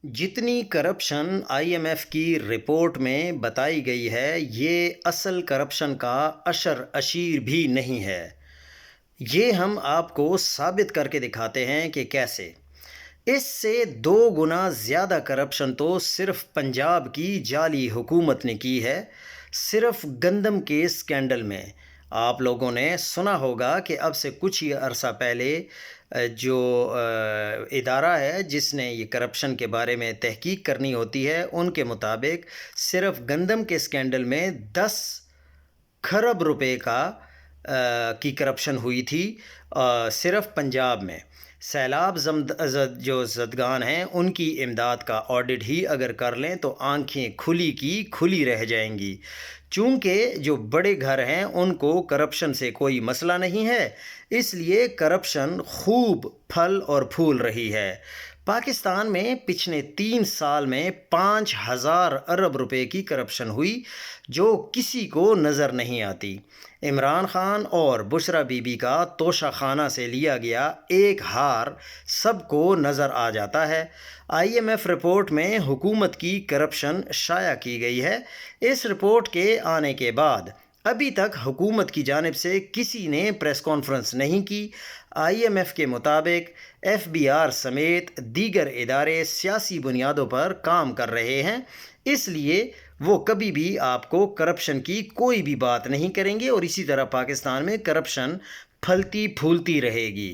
جتنی corruption I am F کی report میں بتائی گئی ہے یہ اصل کرپشن کا عشر اشیر بھی نہیں ہے۔ یہ ہم آپ کو ثابت کر کے دکھاتے ہیں کہ کیسے۔ اس سے 2 گنا زیادہ کرپشن تو صرف پنجاب کی جعلی حکومت نے کی ہے۔ صرف گندم کے اسکینڈل میں آپ لوگوں نے سنا ہوگا کہ اب سے کچھ ہی عرصہ پہلے جو ادارہ ہے جس نے یہ کرپشن کے بارے میں تحقیق کرنی ہوتی ہے ان کے مطابق صرف گندم کے اسکینڈل میں 10 کھرب روپے کی کرپشن ہوئی تھی صرف پنجاب میں۔ سیلاب جو زدگان ہیں ان کی امداد کا آڈٹ ہی اگر کر لیں تو آنکھیں کھلی کی کھلی رہ جائیں گی۔ چونکہ جو بڑے گھر ہیں ان کو کرپشن سے کوئی مسئلہ نہیں ہے، اس لیے کرپشن خوب پھل اور پھول رہی ہے۔ پاکستان میں پچھلے 3 سال میں 5000 ارب روپے کی کرپشن ہوئی جو کسی کو نظر نہیں آتی۔ عمران خان اور بشرا بی بی کا توشہ خانہ سے لیا گیا ایک ہار سب کو نظر آ جاتا ہے۔ آئی ایم ایف رپورٹ میں حکومت کی کرپشن شائع کی گئی ہے۔ اس رپورٹ کے آنے کے بعد ابھی تک حکومت کی جانب سے کسی نے پریس کانفرنس نہیں کی۔ آئی ایم ایف کے مطابق ایف بی آر سمیت دیگر ادارے سیاسی بنیادوں پر کام کر رہے ہیں، اس لیے وہ کبھی بھی آپ کو کرپشن کی کوئی بھی بات نہیں کریں گے اور اسی طرح پاکستان میں کرپشن پھلتی پھولتی رہے گی۔